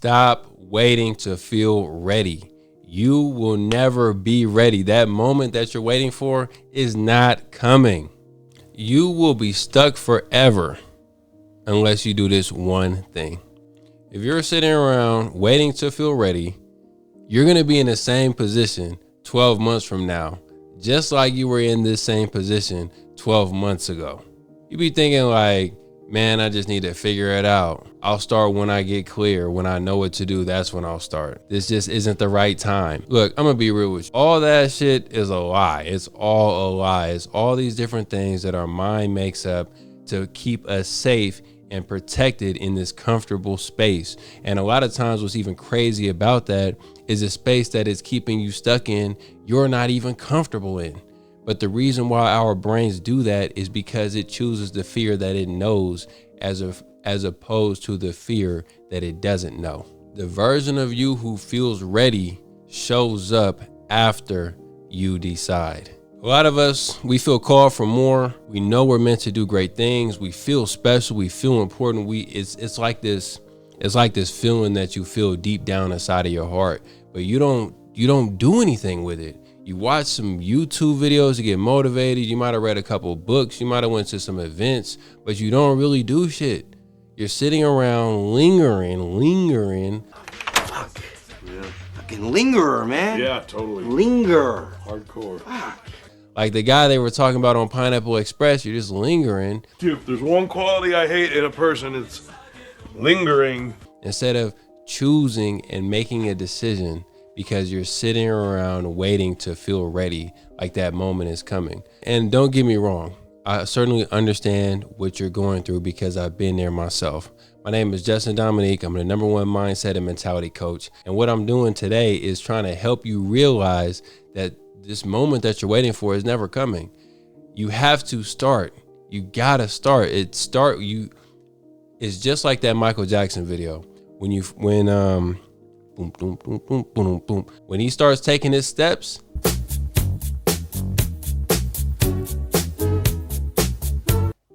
Stop waiting to feel ready. You will never be ready. That moment that you're waiting for is not coming. You will be stuck forever unless you do this one thing. If you're sitting around waiting to feel ready, you're going to be in the same position 12 months from now, just like you were in this same position 12 months ago. You be thinking like, man, I just need to figure it out. I'll start when I get clear. When I know what to do, that's when I'll start. This just isn't the right time. Look, I'm gonna be real with you. All that shit is a lie. It's all a lie. It's all these different things that our mind makes up to keep us safe and protected in this comfortable space. And a lot of times what's even crazy about that is a space that is keeping you stuck in, you're not even comfortable in. But the reason why our brains do that is because it chooses the fear that it knows as opposed to the fear that it doesn't know. The version of you who feels ready shows up after you decide. A lot of us, we feel called for more. We know we're meant to do great things. We feel special. We feel important. It's like this feeling that you feel deep down inside of your heart, but you don't do anything with it. You watch some YouTube videos to get motivated. You might have read a couple of books. You might have went to some events, but you don't really do shit. You're sitting around lingering. Fuck. Yeah. Fucking lingerer, man. Yeah, totally. Linger. Hardcore. Fuck. Like the guy they were talking about on Pineapple Express, you're just lingering. Dude, if there's one quality I hate in a person, it's lingering. Instead of choosing and making a decision, because you're sitting around waiting to feel ready, like that moment is coming. And don't get me wrong, I certainly understand what you're going through because I've been there myself. My name is Justin Dominique. I'm the #1 mindset and mentality coach. And what I'm doing today is trying to help you realize that this moment that you're waiting for is never coming. You have to start. You gotta start. It's just like that Michael Jackson video. Boom, boom, boom, boom, boom, boom. When he starts taking his steps,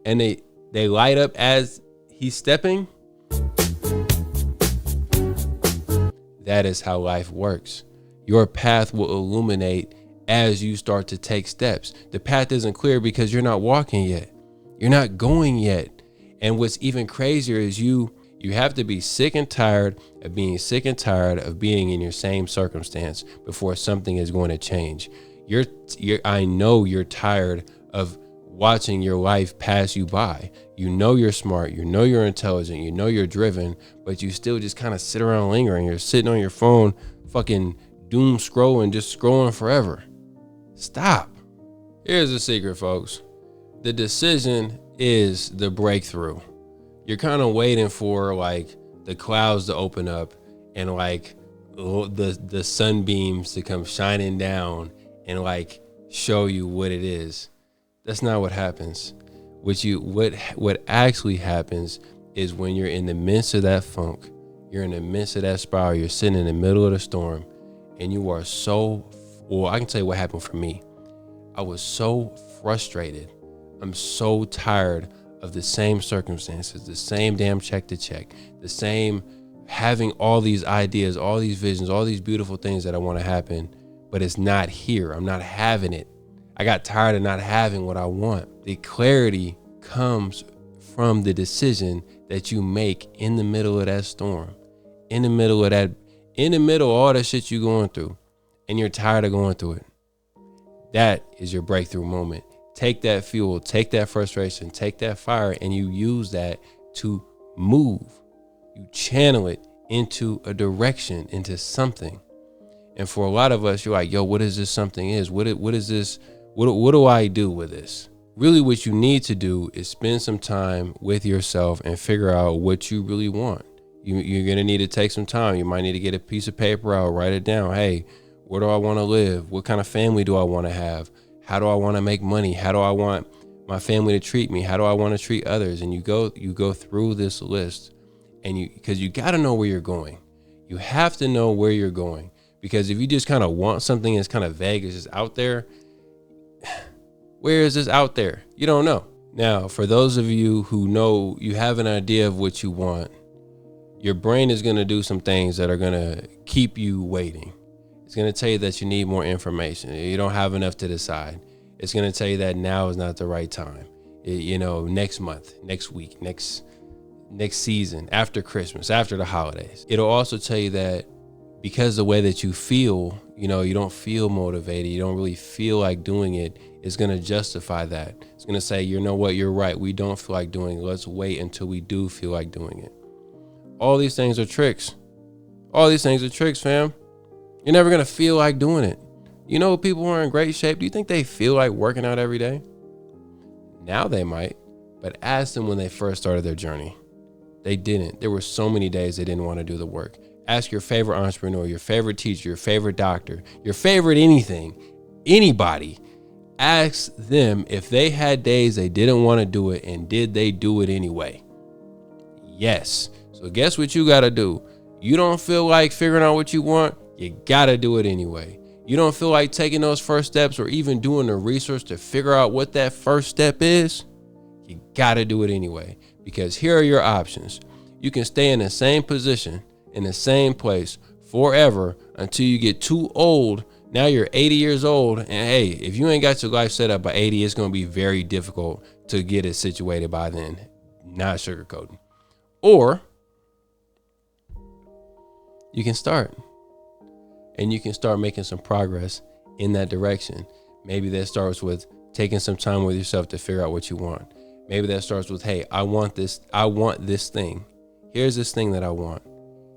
and they light up as he's stepping, that is how life works. Your path will illuminate as you start to take steps. The path isn't clear because you're not walking yet. You're not going yet. And what's even crazier is you have to be sick and tired of being sick and tired of being in your same circumstance before something is going to change. I know you're tired of watching your life pass you by. You know you're smart, you know you're intelligent, you know you're driven, but you still just kind of sit around lingering. You're sitting on your phone, fucking doom scrolling, just scrolling forever. Stop. Here's the secret, folks. The decision is the breakthrough. You're kind of waiting for like the clouds to open up and like the sunbeams to come shining down and like show you what it is. That's not what happens. What actually happens is when you're in the midst of that funk, you're in the midst of that spiral, you're sitting in the middle of the storm, and you are I can tell you what happened for me. I was so frustrated. I'm so tired of the same circumstances, the same damn check to check, the same having all these ideas, all these visions, all these beautiful things that I want to happen, but it's not here. I'm not having it. I got tired of not having what I want. The clarity comes from the decision that you make in the middle of that storm, in the middle of all that shit you're going through, and you're tired of going through it. That is your breakthrough moment. Take that fuel, take that frustration, take that fire, and you use that to move. You channel it into a direction, into something. And for a lot of us, you're like, yo, what is this something is? What is this? What do I do with this? Really, what you need to do is spend some time with yourself and figure out what you really want. You're going to need to take some time. You might need to get a piece of paper out, write it down. Hey, where do I want to live? What kind of family do I want to have? How do I want to make money? How do I want my family to treat me? How do I want to treat others? And you go through this list, and because you got to know where you're going. You have to know where you're going, because if you just kind of want something that's kind of vague, it's just out there, where is this out there? You don't know. Now, for those of you who know you have an idea of what you want, your brain is going to do some things that are going to keep you waiting. It's going to tell you that you need more information. You don't have enough to decide. It's going to tell you that now is not the right time. Next month, next week, next season, after Christmas, after the holidays. It'll also tell you that because the way that you feel, you don't feel motivated, you don't really feel like doing it, it's going to justify that. It's going to say, you know what, you're right. We don't feel like doing it. Let's wait until we do feel like doing it. All these things are tricks. All these things are tricks, fam. You're never going to feel like doing it. People who are in great shape, do you think they feel like working out every day? Now they might, but ask them when they first started their journey. They didn't. There were so many days they didn't want to do the work. Ask your favorite entrepreneur, your favorite teacher, your favorite doctor, your favorite anything, anybody. Ask them if they had days they didn't want to do it, and did they do it anyway? Yes. So guess what you got to do? You don't feel like figuring out what you want, you got to do it anyway. You don't feel like taking those first steps or even doing the research to figure out what that first step is, you got to do it anyway. Because here are your options. You can stay in the same position, in the same place forever until you get too old. Now you're 80 years old. And hey, if you ain't got your life set up by 80, it's going to be very difficult to get it situated by then. Not sugarcoating. Or you can start. And you can start making some progress in that direction. Maybe that starts with taking some time with yourself to figure out what you want. Maybe that starts with, hey, I want this thing. Here's this thing that I want.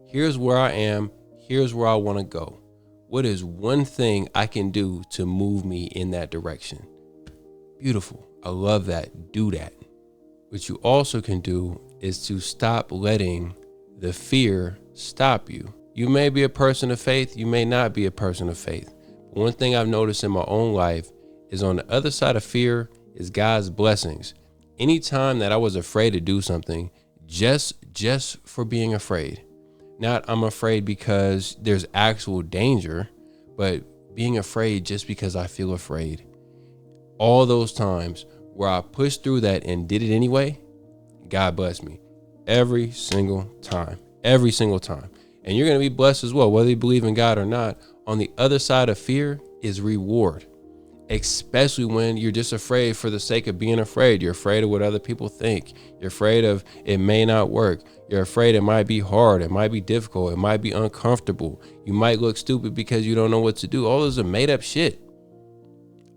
Here's where I am. Here's where I want to go. What is one thing I can do to move me in that direction? Beautiful. I love that. Do that. What you also can do is to stop letting the fear stop you. You may be a person of faith. You may not be a person of faith. But one thing I've noticed in my own life is on the other side of fear is God's blessings. Anytime that I was afraid to do something, just for being afraid, not I'm afraid because there's actual danger, but being afraid just because I feel afraid. All those times where I pushed through that and did it anyway, God bless me every single time. And you're going to be blessed as well, whether you believe in God or not. On the other side of fear is reward, especially when you're just afraid for the sake of being afraid. You're afraid of what other people think. You're afraid of it may not work. You're afraid it might be hard. It might be difficult. It might be uncomfortable. You might look stupid because you don't know what to do. All those are made up shit.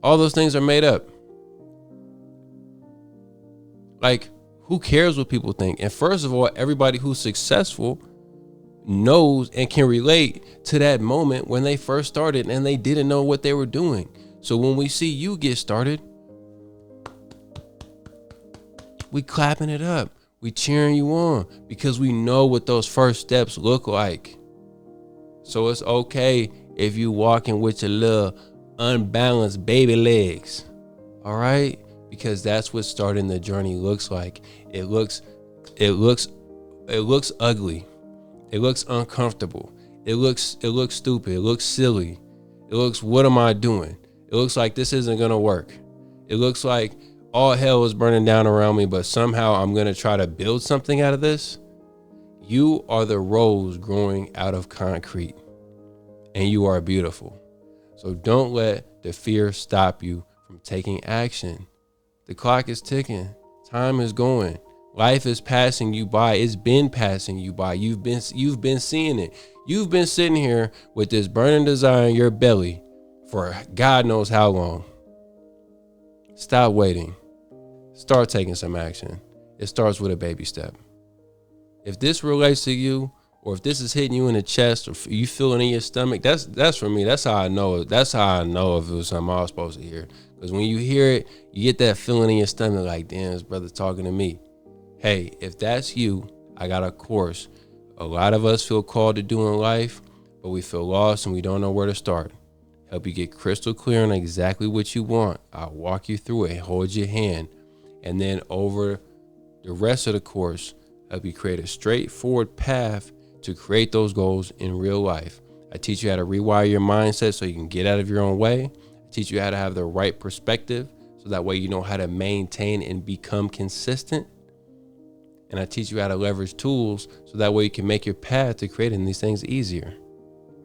All those things are made up. Like, who cares what people think? And first of all, everybody who's successful knows and can relate to that moment when they first started and they didn't know what they were doing. So when we see you get started, we clapping it up. We cheering you on because we know what those first steps look like. So it's okay if you walking with your little unbalanced baby legs. All right? Because that's what starting the journey looks like. It looks ugly. It looks uncomfortable. It looks stupid. It looks silly. It looks, what am I doing? It looks like this isn't going to work. It looks like all hell is burning down around me, but somehow I'm going to try to build something out of this. You are the rose growing out of concrete, and you are beautiful. So don't let the fear stop you from taking action. The clock is ticking. Time is going. Life is passing you by. It's been passing you by. You've been seeing it. You've been sitting here with this burning desire in your belly for God knows how long. Stop waiting. Start taking some action. It starts with a baby step. If this relates to you, or if this is hitting you in the chest, or you feel it in your stomach, that's for me. That's how I know. That's how I know if it was something I was supposed to hear. Because when you hear it, you get that feeling in your stomach like, damn, this brother talking to me. Hey, if that's you, I got a course. A lot of us feel called to do in life, but we feel lost and we don't know where to start. Help you get crystal clear on exactly what you want. I'll walk you through it, hold your hand. And then over the rest of the course, help you create a straightforward path to create those goals in real life. I teach you how to rewire your mindset so you can get out of your own way. I teach you how to have the right perspective so that way you know how to maintain and become consistent. and I teach you how to leverage tools so that way you can make your path to creating these things easier.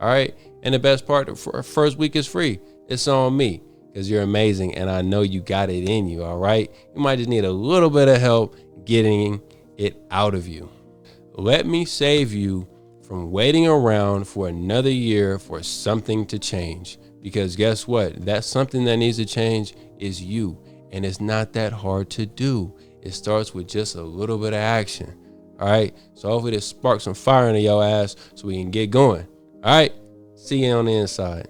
All right. And the best part, for first week is free. It's on me because you're amazing. And I know you got it in you. All right. You might just need a little bit of help getting it out of you. Let me save you from waiting around for another year for something to change. Because guess what? That's something that needs to change is you. And it's not that hard to do. It starts with just a little bit of action. All right. So hopefully this sparks some fire into your ass so we can get going. All right. See you on the inside.